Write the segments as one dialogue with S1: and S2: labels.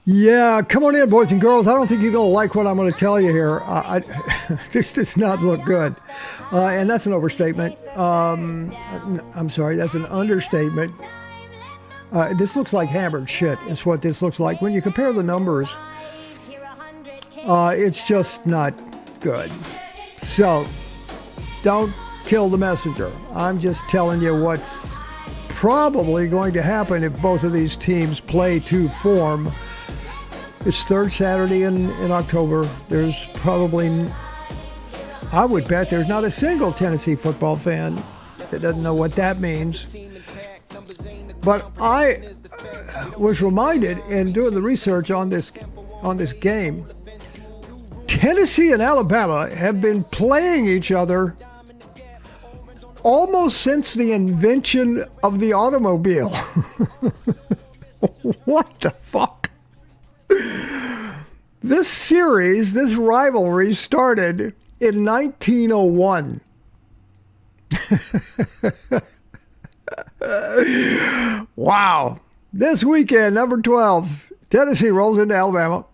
S1: Yeah, come on in, boys and girls. I don't think you're going to like what I'm going to tell you here. This does not look good. And that's an overstatement. I'm sorry, that's an understatement. This looks like hammered shit, is what this looks like. When you compare the numbers, it's just not good. So, don't kill the messenger. I'm just telling you what's probably going to happen if both of these teams play to form. It's third Saturday in October. There's probably, I would bet there's not a single Tennessee football fan that doesn't know what that means. But I was reminded in doing the research on this game, Tennessee and Alabama have been playing each other almost since the invention of the automobile. What the fuck? This series, this rivalry started in 1901. Wow. This weekend, number 12, Tennessee rolls into Alabama.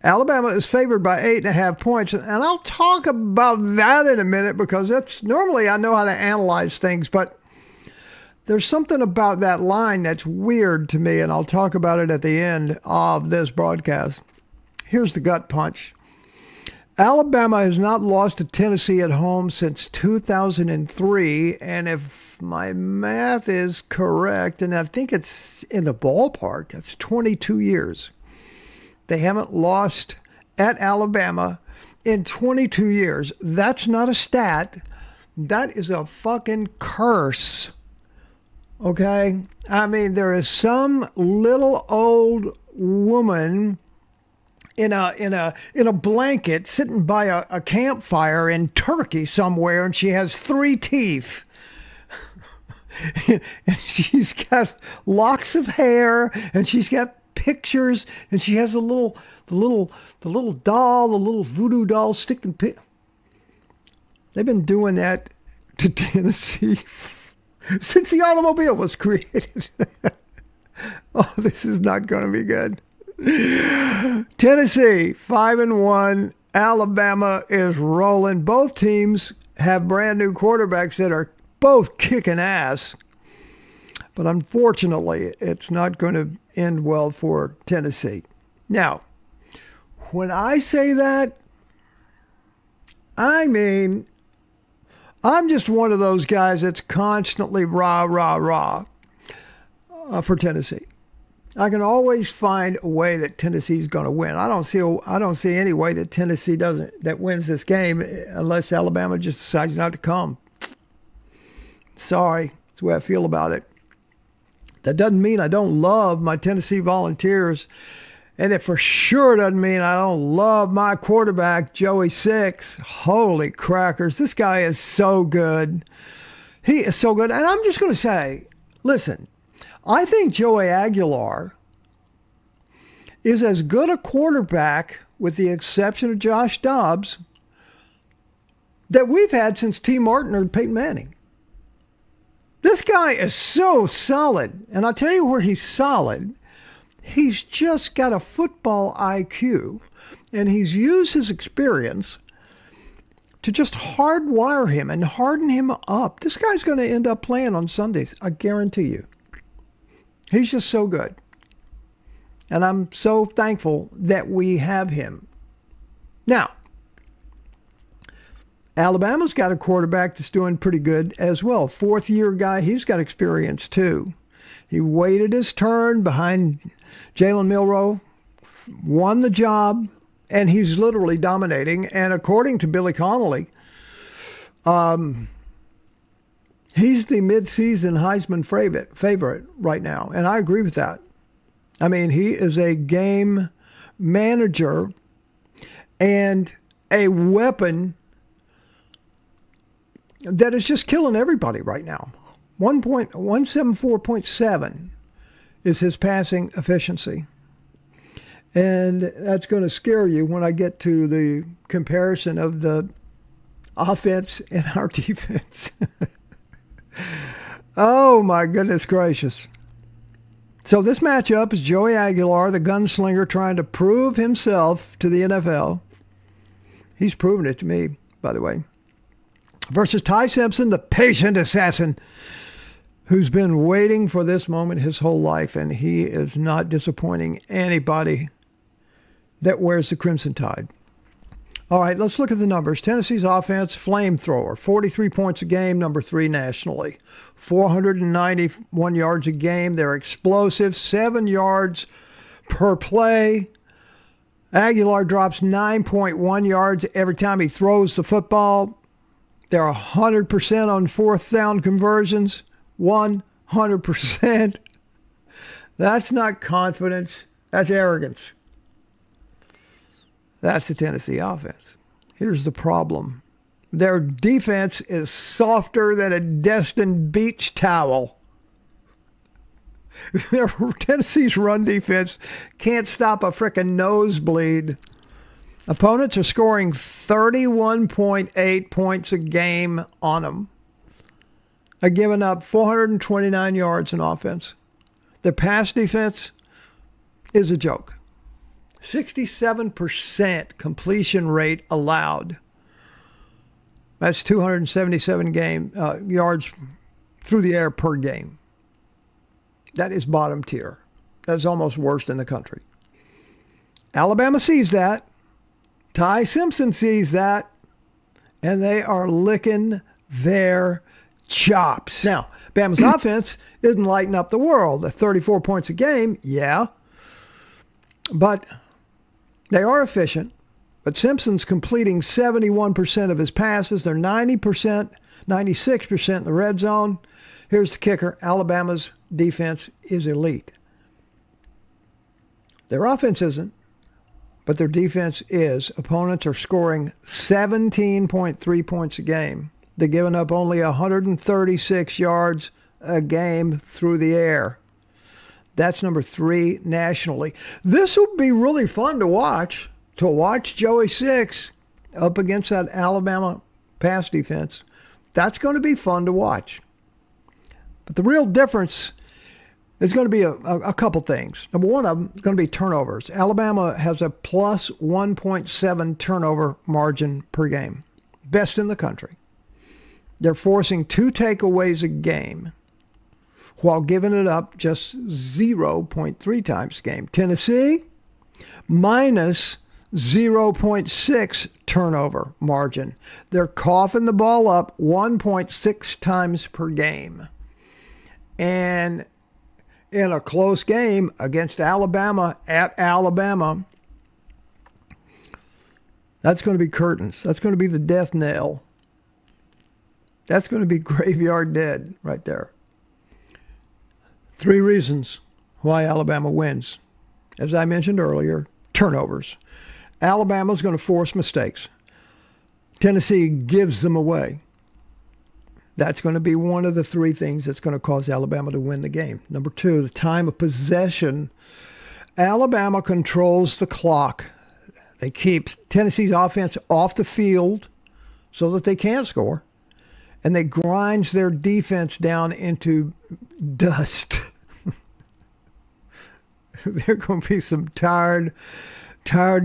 S1: Alabama is favored by 8.5 points, and I'll talk about that in a minute because that's normally I know how to analyze things, but there's something about that line that's weird to me, and I'll talk about it at the end of this broadcast. Here's the gut punch. Alabama has not lost to Tennessee at home since 2003, and if my math is correct, and I think it's in the ballpark, it's 22 years. They haven't lost at Alabama in 22 years. That's not a stat. That is a fucking curse. Okay? I mean, there is some little old woman in a blanket sitting by a campfire in Turkey somewhere, and she has 3 teeth. And she's got locks of hair, and she's got pictures, and she has the little doll, the little voodoo doll sticking. They've been doing that to Tennessee since the automobile was created. Oh, this is not going to be good. Tennessee 5-1. Alabama is rolling. Both teams have brand new quarterbacks that are both kicking ass. But unfortunately, it's not going to end well for Tennessee. Now, when I say that, I mean, I'm just one of those guys that's constantly rah, rah, rah for Tennessee. I can always find a way that Tennessee's going to win. I don't see any way that Tennessee wins this game unless Alabama just decides not to come. Sorry, that's the way I feel about it. That doesn't mean I don't love my Tennessee Volunteers. And it for sure doesn't mean I don't love my quarterback, Joey Six. Holy crackers. This guy is so good. He is so good. And I'm just going to say, listen, I think Joey Aguilar is as good a quarterback, with the exception of Josh Dobbs, that we've had since T. Martin or Peyton Manning. This guy is so solid. And I'll tell you where he's solid. He's just got a football IQ. And he's used his experience to just hardwire him and harden him up. This guy's going to end up playing on Sundays. I guarantee you. He's just so good. And I'm so thankful that we have him. Now, Alabama's got a quarterback that's doing pretty good as well. 4th-year guy, he's got experience too. He waited his turn behind Jalen Milroe, won the job, and he's literally dominating. And according to Billy Connolly, he's the midseason Heisman favorite right now. And I agree with that. I mean, he is a game manager and a weapon that is just killing everybody right now. 174.7 is his passing efficiency. And that's going to scare you when I get to the comparison of the offense and our defense. Oh, my goodness gracious. So this matchup is Joey Aguilar, the gunslinger, trying to prove himself to the NFL. He's proven it to me, by the way. Versus Ty Simpson, the patient assassin, who's been waiting for this moment his whole life, and he is not disappointing anybody that wears the Crimson Tide. All right, let's look at the numbers. Tennessee's offense, flamethrower, 43 points a game, number 3 nationally. 491 yards a game. They're explosive, 7 yards per play. Aguilar drops 9.1 yards every time he throws the football. They're 100% on fourth down conversions. 100%. That's not confidence. That's arrogance. That's the Tennessee offense. Here's the problem. Their defense is softer than a Destin beach towel. Tennessee's run defense can't stop a frickin' nosebleed. Opponents are scoring 31.8 points a game on them. They're giving up 429 yards in offense. Their pass defense is a joke. 67% completion rate allowed. That's 277 yards through the air per game. That is bottom tier. That's almost worst in the country. Alabama sees that. Ty Simpson sees that. And they are licking their chops. Now, Bama's offense isn't lighting up the world. At 34 points a game, yeah. But they are efficient. But Simpson's completing 71% of his passes. They're 90%, 96% in the red zone. Here's the kicker. Alabama's defense is elite. Their offense isn't, but their defense is. Opponents are scoring 17.3 points a game. They're giving up only 136 yards a game through the air. That's number 3 nationally. This will be really fun to watch. To watch Joey Six up against that Alabama pass defense. That's going to be fun to watch. But the real difference is going to be a couple things. Number one of them is going to be turnovers. Alabama has a plus 1.7 turnover margin per game. Best in the country. They're forcing 2 takeaways a game while giving it up just 0.3 times a game. Tennessee, minus 0.6 turnover margin. They're coughing the ball up 1.6 times per game. And in a close game against Alabama at Alabama, that's going to be curtains. That's going to be the death knell. That's going to be graveyard dead right there. 3 reasons why Alabama wins. As I mentioned earlier, turnovers. Alabama's going to force mistakes. Tennessee gives them away. That's going to be one of the 3 things that's going to cause Alabama to win the game. Number 2, the time of possession. Alabama controls the clock. They keep Tennessee's offense off the field so that they can't score. And they grinds their defense down into dust. There are going to be some tired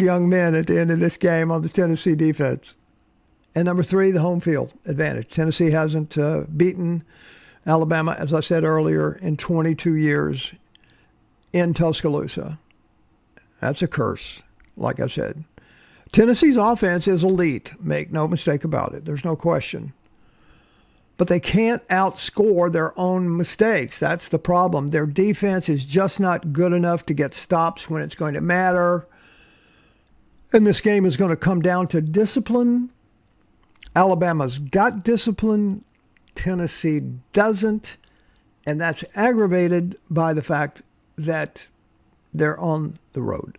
S1: young men at the end of this game on the Tennessee defense. And number 3, the home field advantage. Tennessee hasn't beaten Alabama, as I said earlier, in 22 years in Tuscaloosa. That's a curse, like I said. Tennessee's offense is elite. Make no mistake about it. There's no question. But they can't outscore their own mistakes. That's the problem. Their defense is just not good enough to get stops when it's going to matter. And this game is going to come down to discipline. Alabama's got discipline. Tennessee doesn't. And that's aggravated by the fact that they're on the road.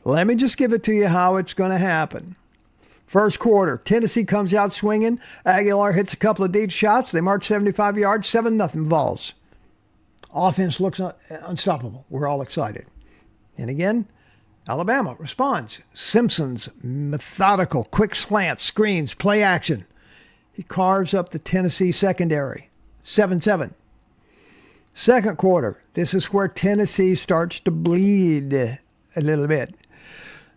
S1: Let me just give it to you how it's going to happen. First quarter, Tennessee comes out swinging. Aguilar hits a couple of deep shots. They march 75 yards, 7-0 Vols. Offense looks unstoppable. We're all excited. And again, Alabama responds. Simpson's methodical, quick slants, screens, play action. He carves up the Tennessee secondary. 7-7. Second quarter, this is where Tennessee starts to bleed a little bit.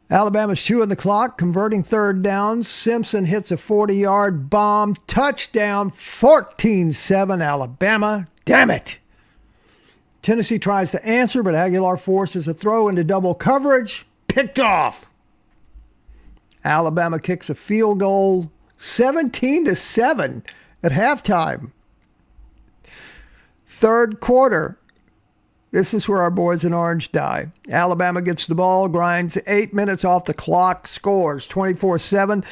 S1: Alabama's chewing the clock, converting third down. Simpson hits a 40-yard bomb. Touchdown, 14-7 Alabama. Damn it. Tennessee tries to answer, but Aguilar forces a throw into double coverage. Picked off. Alabama kicks a field goal, 17-7 at halftime. Third quarter. This is where our boys in orange die. Alabama gets the ball, grinds 8 minutes off the clock, scores 24-7.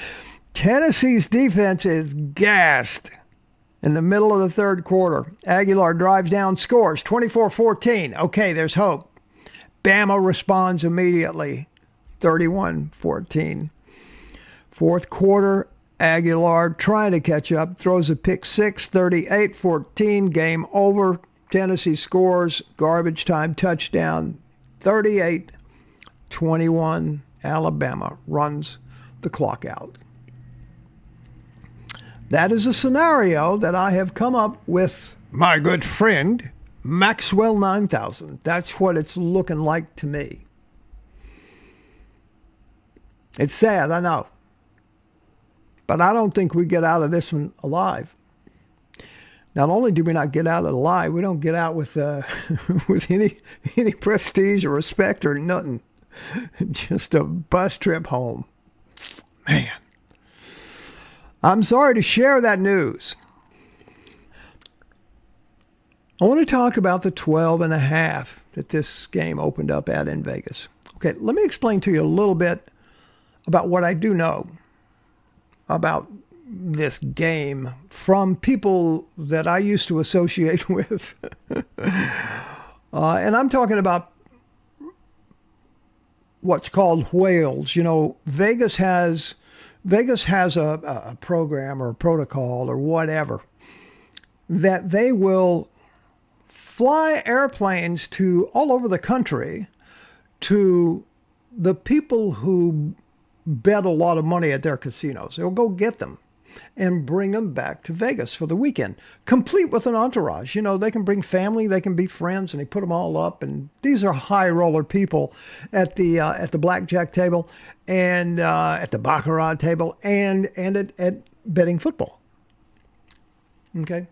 S1: Tennessee's defense is gassed in the middle of the third quarter. Aguilar drives down, scores 24-14. Okay, there's hope. Bama responds immediately, 31-14. Fourth quarter, Aguilar trying to catch up, throws a pick six, 38-14, game over. Tennessee scores, garbage time touchdown, 38-21. Alabama runs the clock out. That is a scenario that I have come up with my good friend, Maxwell 9000. That's what it's looking like to me. It's sad, I know. But I don't think we get out of this one alive. Not only do we not get out alive, we don't get out with with any prestige or respect or nothing. Just a bus trip home. Man. I'm sorry to share that news. I want to talk about the 12.5 that this game opened up at in Vegas. Okay, let me explain to you a little bit about what I do know about this game from people that I used to associate with. And I'm talking about what's called whales. You know, Vegas has a program or a protocol or whatever that they will fly airplanes to all over the country to the people who bet a lot of money at their casinos. They'll go get them and bring them back to Vegas for the weekend, complete with an entourage. You know, they can bring family, they can be friends, and they put them all up. And these are high roller people at the blackjack table and at the baccarat table and at betting football. Okay.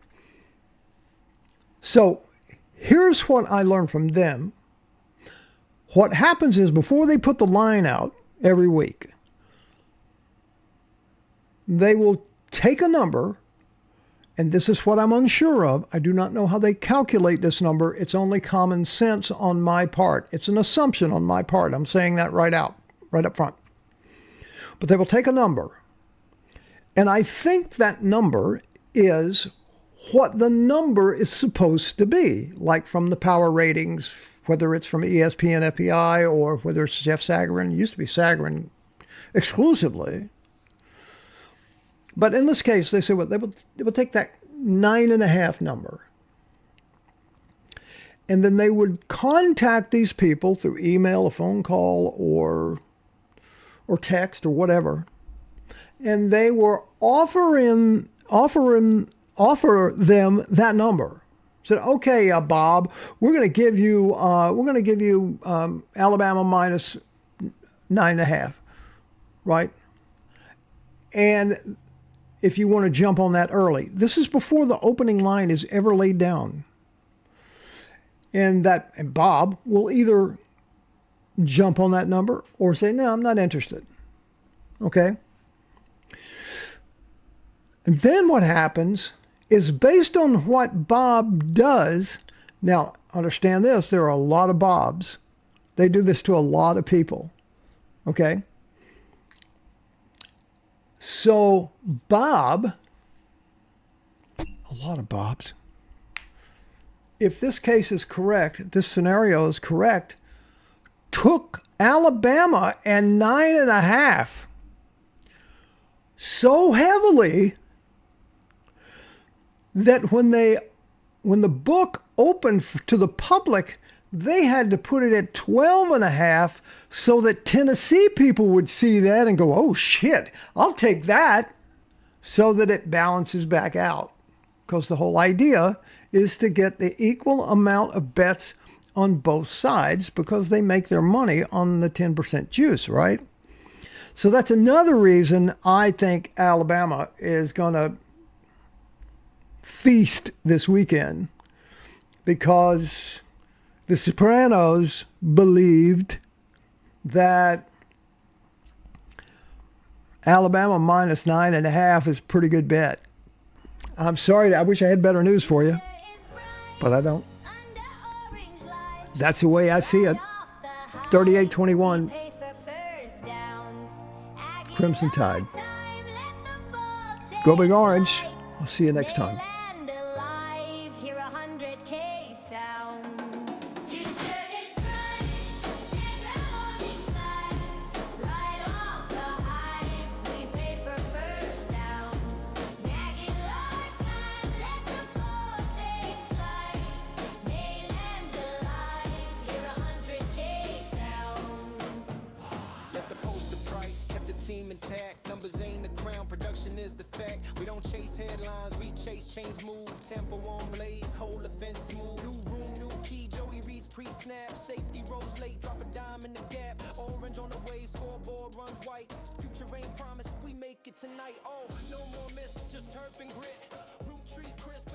S1: So here's what I learned from them. What happens is before they put the line out every week, they will take a number, and this is what I'm unsure of. I do not know how they calculate this number. It's only common sense on my part. It's an assumption on my part. I'm saying that right up front. But they will take a number, and I think that number is what the number is supposed to be, like from the power ratings, whether it's from ESPN, FPI, or whether it's Jeff Sagarin. It used to be Sagarin exclusively. But in this case, they say, well, they would take that 9.5 number. And then they would contact these people through email, a phone call, or text or whatever. And they were offer them that number. Said, okay, Bob, we're going to give you Alabama minus 9.5, right? And if you want to jump on that early. This is before the opening line is ever laid down. And Bob will either jump on that number or say, no, I'm not interested. Okay? And then what happens is based on what Bob does. Now, understand this, there are a lot of Bobs. They do this to a lot of people. Okay? So Bob, a lot of Bobs, if this case is correct, this scenario is correct, took Alabama and 9.5 so heavily that when the book opened to the public, they had to put it at 12.5 so that Tennessee people would see that and go, oh shit, I'll take that, so that it balances back out. Because the whole idea is to get the equal amount of bets on both sides because they make their money on the 10% juice, right? So that's another reason I think Alabama is going to feast this weekend, because the Sopranos believed that Alabama minus 9.5 is a pretty good bet. I'm sorry, I wish I had better news for you, but I don't. That's the way I see it. 38-21, Crimson Tide. Go Big Orange. I'll see you next time.
S2: Team intact, numbers ain't the crown, production is the fact. We don't chase headlines, we chase chains move. Tempo on blaze, whole offense smooth. New room, new key, Joey reads pre-snap. Safety rolls late, drop a dime in the gap. Orange on the wave, scoreboard runs white. Future ain't promised, we make it tonight. Oh, no more miss, just turf and grit. Root tree crisp.